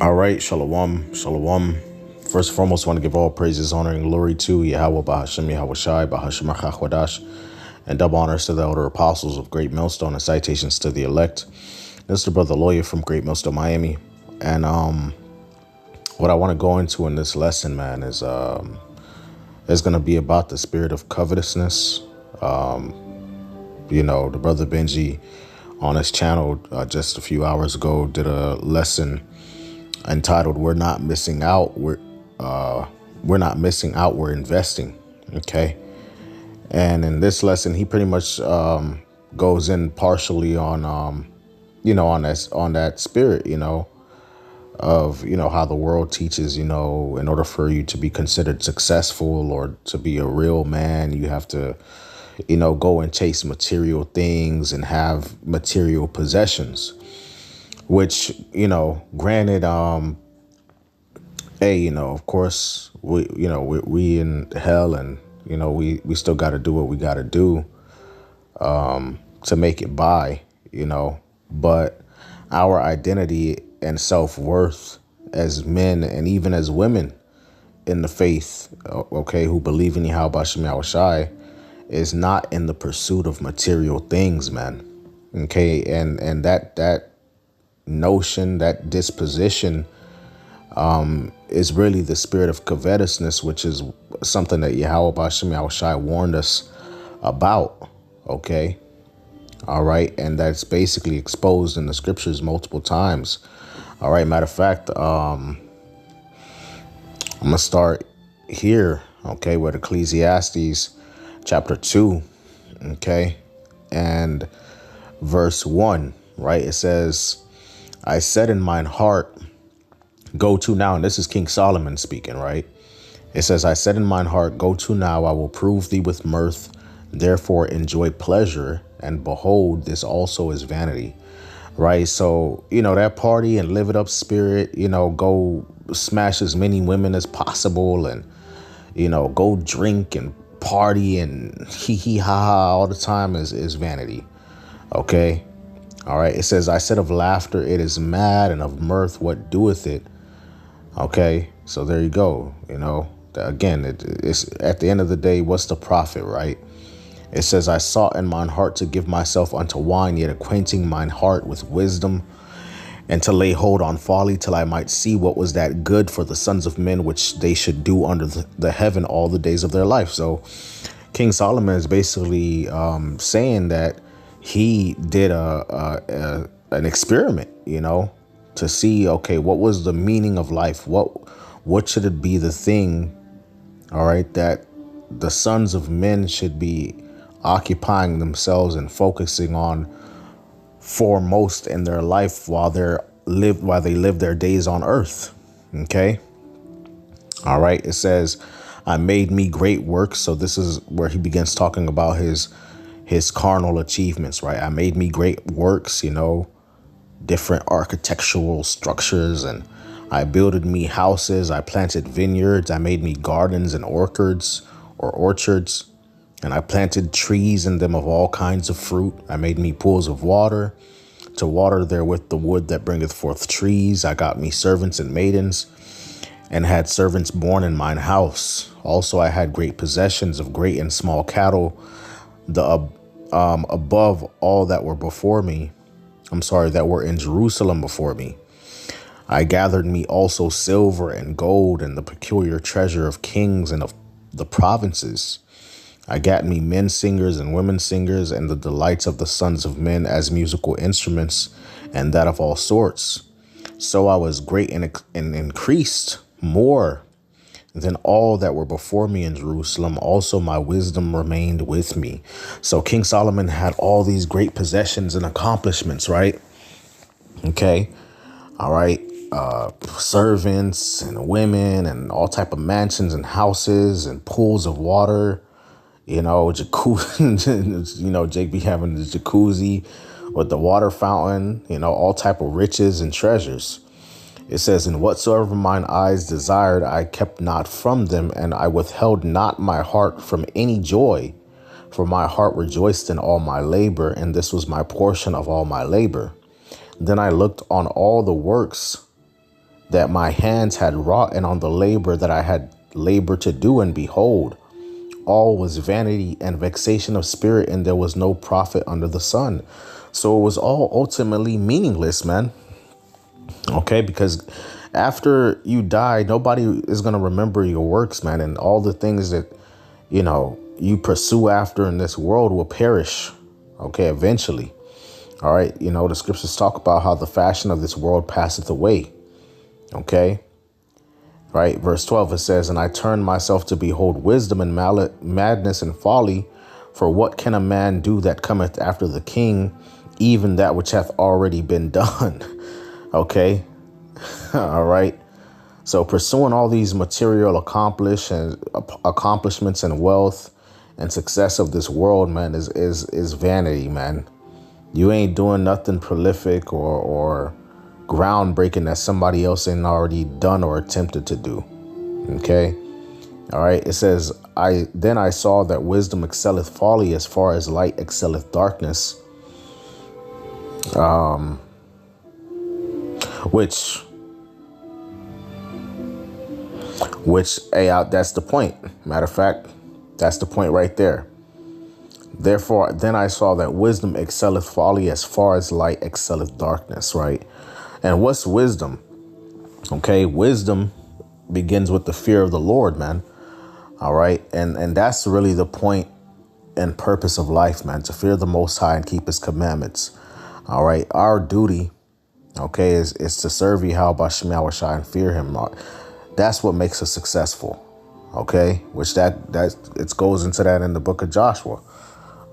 All right, shalom, shalom. First and foremost, I want to give all praises, honor, and glory to Yahweh, Bahashem, Yahweh Shai, Bahashem, Achachwadash, and double honors to the elder apostles of Great Millstone and citations to the elect. This is the brother lawyer from Great Millstone, Miami. And what I want to go into in this lesson, man, is going to be about the spirit of covetousness. The brother Benji on his channel just a few hours ago did a lesson entitled "We're Not Missing Out. We're not missing out. We're investing." Okay, and in this lesson, he pretty much goes in partially on on that spirit, of how the world teaches, in order for you to be considered successful or to be a real man, you have to go and chase material things and have material possessions, which, granted, of course, we in hell, and, we still got to do what we got to do to make it by, but our identity and self-worth as men and even as women in the faith, who believe in Yahweh Bashem Yahweh Shai, is not in the pursuit of material things, man. Okay, and that notion, that disposition, is really the spirit of covetousness, which is something that Yahweh Bashem Yahweh Shai warned us about. Okay, all right, and that's basically exposed in the scriptures multiple times. All right, matter of fact, I'm gonna start here, okay, with Ecclesiastes chapter 2, okay, and verse 1, right? It says, "I said in mine heart, go to now," and this is King Solomon speaking, right? It says, "I said in mine heart, go to now, I will prove thee with mirth, therefore enjoy pleasure, and behold, this also is vanity." Right? So, that party and live it up spirit, go smash as many women as possible, and, go drink and party and hee hee ha ha all the time is vanity. Okay. All right. It says, "I said of laughter, it is mad, and of mirth, what doeth it?" Okay. So there you go. Again, it's at the end of the day, what's the profit, right? It says, "I sought in mine heart to give myself unto wine, yet acquainting mine heart with wisdom, and to lay hold on folly, till I might see what was that good for the sons of men, which they should do under the heaven all the days of their life." So King Solomon is basically saying that he did an experiment, to see, okay, what was the meaning of life? What should it be the thing, all right, that the sons of men should be occupying themselves and focusing on foremost in their life while they live their days on earth. Okay. All right. It says, "I made me great works." So this is where he begins talking about his carnal achievements, right? "I made me great works, different architectural structures, and I builded me houses. I planted vineyards. I made me gardens and orchards. And I planted trees in them of all kinds of fruit. I made me pools of water, to water therewith the wood that bringeth forth trees. I got me servants and maidens, and had servants born in mine house. Also I had great possessions of great and small cattle, above all that were that were in Jerusalem before me. I gathered me also silver and gold, and the peculiar treasure of kings and of the provinces. I got me men singers and women singers, and the delights of the sons of men as musical instruments, and that of all sorts. So I was great and increased more than all that were before me in Jerusalem. Also my wisdom remained with me." So King Solomon had all these great possessions and accomplishments, right? Okay. All right. Servants and women and all type of mansions and houses and pools of water, jacuzzi, Jake be having the jacuzzi with the water fountain, all type of riches and treasures. It says, "And whatsoever mine eyes desired, I kept not from them, and I withheld not my heart from any joy, for my heart rejoiced in all my labor, and this was my portion of all my labor. Then I looked on all the works that my hands had wrought, and on the labor that I had labored to do, and behold, all was vanity and vexation of spirit, and there was no profit under the sun. So it was all ultimately meaningless, man. Okay, because after you die, nobody is going to remember your works, man. And all the things that, you pursue after in this world will perish. Okay, eventually. All right. The scriptures talk about how the fashion of this world passeth away. Okay. Right. Verse 12, it says, and I turned myself to behold wisdom and madness and folly. For what can a man do that cometh after the king, even that which hath already been done? Okay. All right. So pursuing all these material accomplishments and wealth and success of this world, man, is vanity, man. You ain't doing nothing prolific or groundbreaking that somebody else ain't already done or attempted to do. Okay. All right. It says, then I saw that wisdom excelleth folly as far as light excelleth darkness. Which that's the point. Matter of fact, that's the point right there. Therefore, then I saw that wisdom excelleth folly as far as light excelleth darkness, right? And what's wisdom? Okay, wisdom begins with the fear of the Lord, man. All right. And that's really the point and purpose of life, man, to fear the Most High and keep his commandments. All right. Our duty, okay, is to serve Yahweh Shai and fear him. That's what makes us successful. Okay, which that it goes into that in the book of Joshua.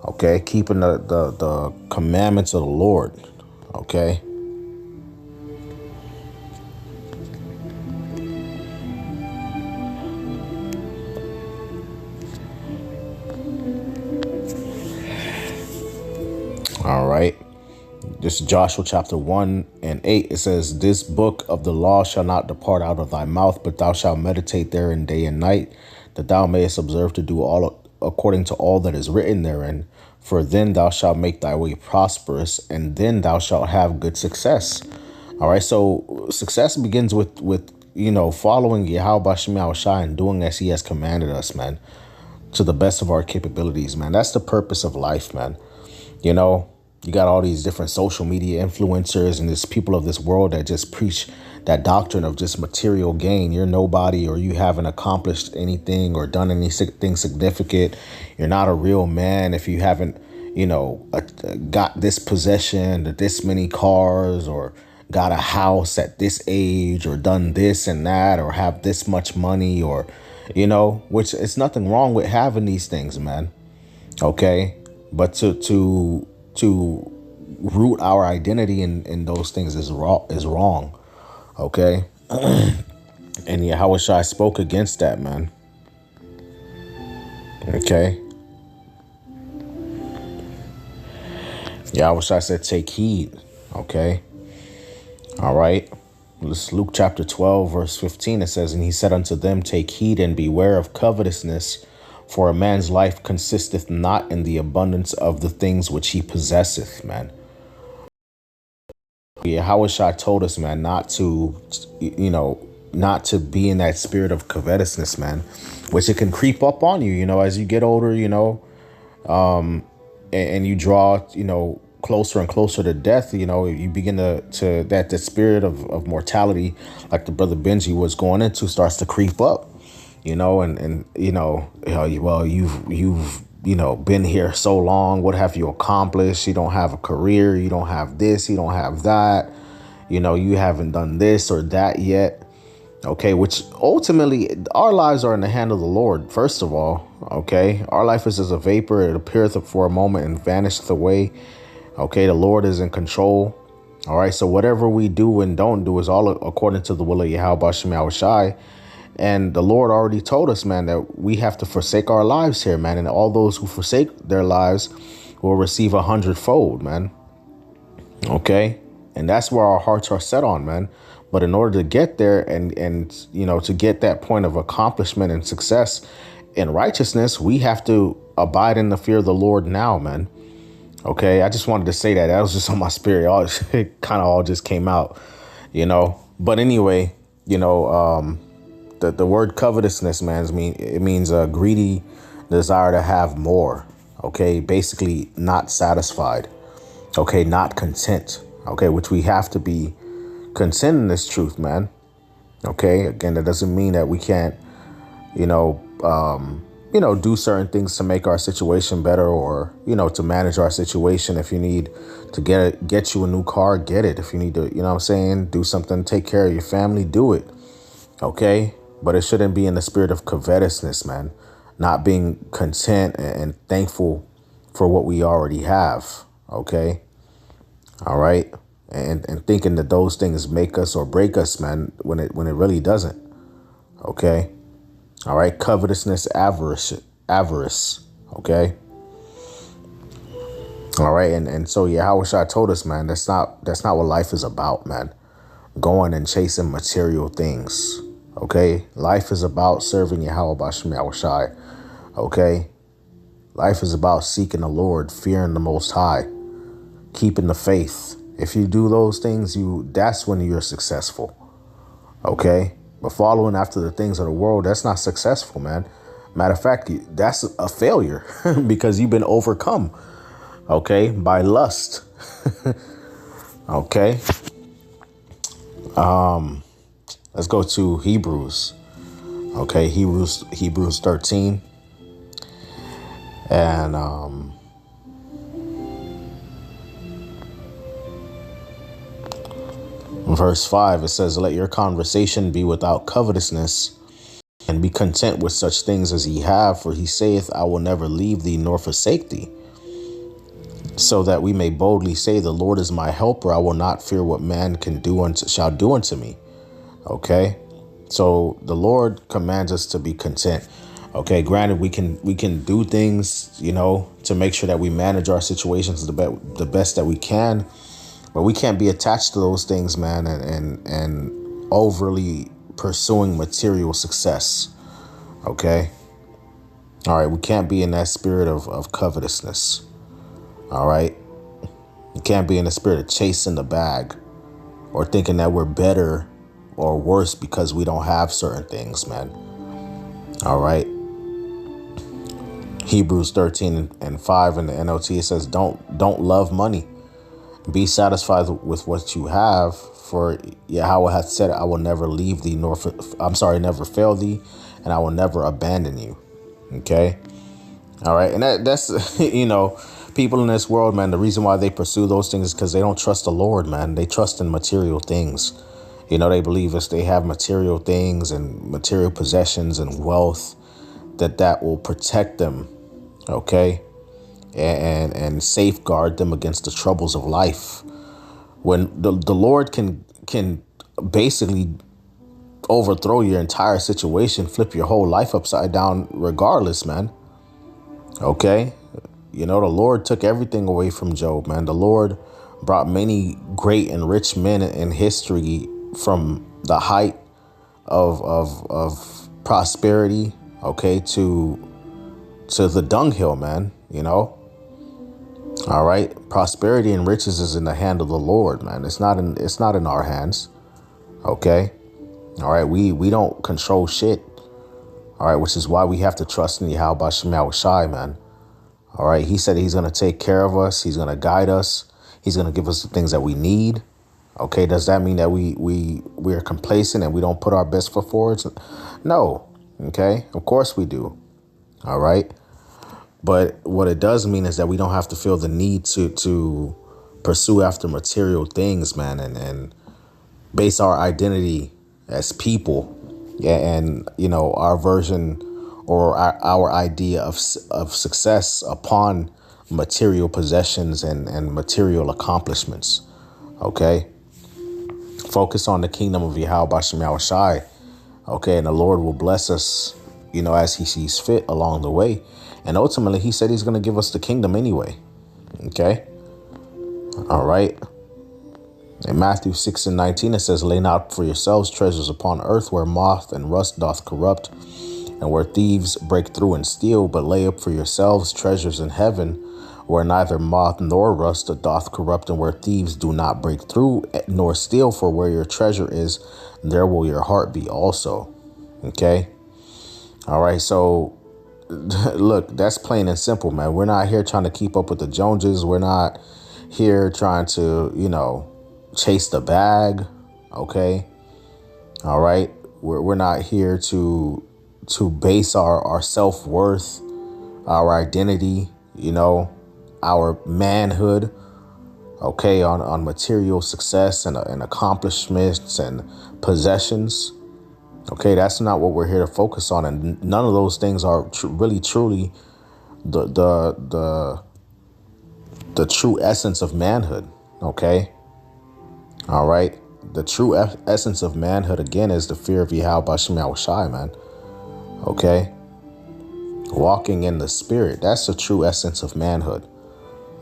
Okay, keeping the commandments of the Lord. Okay. All right. This is Joshua chapter 1:8. It says, this book of the law shall not depart out of thy mouth, but thou shalt meditate therein day and night, that thou mayest observe to do all according to all that is written therein. For then thou shalt make thy way prosperous, and then thou shalt have good success. All right. So success begins with following Yahweh Shai and doing as he has commanded us, man, to the best of our capabilities, man. That's the purpose of life, man. You got all these different social media influencers and these people of this world that just preach that doctrine of just material gain. You're nobody, or you haven't accomplished anything or done anything significant. You're not a real man if you haven't, got this possession, or this many cars, or got a house at this age, or done this and that, or have this much money, or, which it's nothing wrong with having these things, man. Okay. But to root our identity in those things is wrong. Okay. And Yahweh Shai spoke against that, man. Okay. Yahweh Shai said, take heed. Okay. All right. This is Luke chapter 12, verse 15. It says, and he said unto them, take heed and beware of covetousness, for a man's life consisteth not in the abundance of the things which he possesseth, man. Yahweh Shai told us, man, not to be in that spirit of covetousness, man, which it can creep up on you, as you get older, and you draw, closer and closer to death, you begin to that spirit of mortality, like the brother Benji was going into, starts to creep up. Well, you've been here so long. What have you accomplished? You don't have a career. You don't have this. You don't have that. You haven't done this or that yet. Okay, which ultimately our lives are in the hand of the Lord. First of all, okay, our life is as a vapor. It appeareth for a moment and vanisheth away. Okay, the Lord is in control. All right, so whatever we do and don't do is all according to the will of Yahweh Shai. And the Lord already told us, man, that we have to forsake our lives here, man. And all those who forsake their lives will receive 100-fold, man. Okay. And that's where our hearts are set on, man. But in order to get there and to get that point of accomplishment and success in righteousness, we have to abide in the fear of the Lord now, man. Okay, I just wanted to say that. That was just on my spirit. It kind of all just came out, you know. But anyway, you know, the word covetousness, man, it means a greedy desire to have more. Okay, basically not satisfied. Okay, not content. Okay, which we have to be content in this truth, man. Okay, again, that doesn't mean that we can't, you know, do certain things to make our situation better, or, to manage our situation. If you need to get you a new car, get it. If you need to, you know what I'm saying, do something, take care of your family, do it. Okay. But it shouldn't be in the spirit of covetousness, man. Not being content and thankful for what we already have. Okay. All right. And thinking that those things make us or break us, man, when it really doesn't. Okay. All right. Covetousness, avarice. Okay. All right. And so Yahushua told us, man, that's not what life is about, man. Going and chasing material things. Okay. Life is about serving Yahweh Bashem Yahushai. Okay. Life is about seeking the Lord, fearing the Most High, keeping the faith. If you do those things, that's when you're successful. Okay. But following after the things of the world, that's not successful, man. Matter of fact, that's a failure because you've been overcome. Okay. By lust. Okay. Let's go to Hebrews. Okay. Hebrews 13. And, verse 5, it says, let your conversation be without covetousness, and be content with such things as ye have, for he saith, I will never leave thee nor forsake thee. So that we may boldly say, the Lord is my helper, I will not fear what man shall do unto me. Okay. So the Lord commands us to be content. Okay. Granted, we can do things, to make sure that we manage our situations the best that we can. But we can't be attached to those things, man, and overly pursuing material success. Okay. All right. We can't be in that spirit of covetousness. All right. You can't be in the spirit of chasing the bag or thinking that we're better or worse because we don't have certain things, man. All right. Hebrews 13 and 5 in the NLT, it says, don't love money. Be satisfied with what you have, for Yahweh hath said, I will never leave thee, never fail thee, and I will never abandon you. Okay. All right. And that's, people in this world, man, the reason why they pursue those things is because they don't trust the Lord, man. They trust in material things. They believe if they have material things and material possessions and wealth, that will protect them. Okay. And safeguard them against the troubles of life. When the Lord can basically overthrow your entire situation, flip your whole life upside down regardless, man. Okay. The Lord took everything away from Job, man. The Lord brought many great and rich men in history from the height of prosperity, okay, to the dunghill, man. All right. Prosperity and riches is in the hand of the Lord, man. It's not in our hands. Okay. All right. We don't control shit. All right. Which is why we have to trust in Yahweh Bashem Yahushai, man. All right. He said he's going to take care of us. He's going to guide us. He's going to give us the things that we need. Okay. Does that mean that we're complacent and we don't put our best foot forward? No. Okay. Of course we do. All right. But what it does mean is that we don't have to feel the need to pursue after material things, man, and base our identity as people. Yeah. And, our version or our idea of success upon material possessions and material accomplishments. Okay. Focus on the kingdom of Yahweh Bashem Yahushai. Okay. And the Lord will bless us, as he sees fit along the way. And ultimately, he said he's going to give us the kingdom anyway. Okay. All right. In Matthew 6 and 19, it says, lay not for yourselves treasures upon earth, where moth and rust doth corrupt, and where thieves break through and steal, but lay up for yourselves treasures in heaven, where neither moth nor rust doth corrupt, and where thieves do not break through nor steal. For where your treasure is, there will your heart be also. Okay. All right. So look, that's plain and simple, man. We're not here trying to keep up with the Joneses. We're not here trying to, chase the bag. Okay. All right. We're not here to base our self-worth, our identity, our manhood, okay, on material success and accomplishments and possessions. Okay, that's not what we're here to focus on, and none of those things are really truly the true essence of manhood. Okay, all right. The true essence of manhood, again, is the fear of Yahweh Bashem Yahushai, man. Okay, walking in the spirit, that's the true essence of manhood.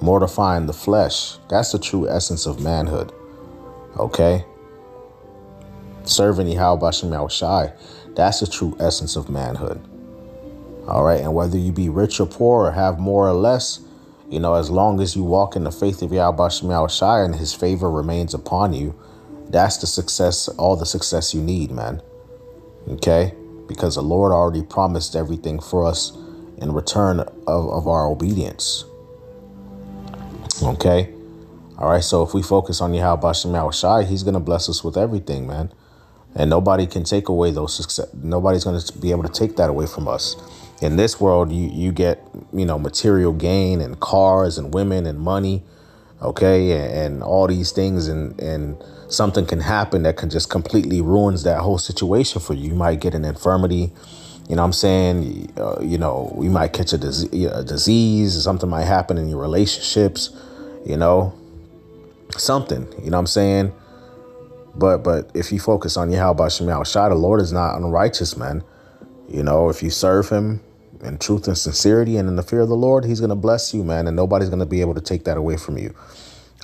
Mortifying the flesh, that's the true essence of manhood. Okay, serving Yahweh Bashem Yahushai, that's the true essence of manhood. All right, and whether you be rich or poor or have more or less, as long as you walk in the faith of Yahweh Bashem Yahushai and his favor remains upon you, that's the success, all the success you need, man. Okay, because the Lord already promised everything for us in return of our obedience. Okay. All right. So if we focus on Yahweh Bashem Yahushai, he's going to bless us with everything, man. And nobody can take away those success. Nobody's going to be able to take that away from us. In this world, you get, material gain and cars and women and money. Okay. And all these things, and something can happen that can just completely ruins that whole situation for you. You might get an infirmity. You know what I'm saying? You might catch a disease. Something might happen in your relationships, something, you know what I'm saying? But if you focus on Yahweh Bashem Yahushai, the Lord is not unrighteous, man. If you serve him in truth and sincerity and in the fear of the Lord, he's going to bless you, man. And nobody's going to be able to take that away from you.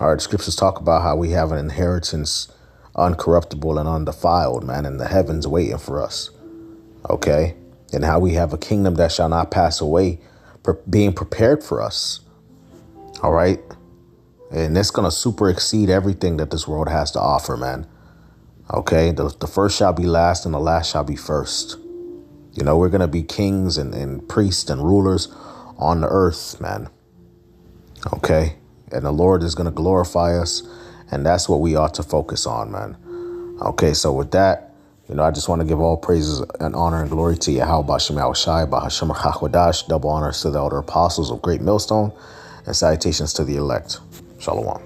All right. The scriptures talk about how we have an inheritance uncorruptible and undefiled, man, in the heavens waiting for us. Okay. And how we have a kingdom that shall not pass away, being prepared for us. All right. And it's going to super exceed everything that this world has to offer, man. Okay. The first shall be last and the last shall be first. We're going to be kings and priests and rulers on the earth, man. Okay. And the Lord is going to glorify us. And that's what we ought to focus on, man. Okay. So with that, I just want to give all praises and honor and glory to Yahweh Bashem Yahushai, Bahashem Chachwadash, double honors to the elder apostles of Great Millstone, and salutations to the elect. Shalom.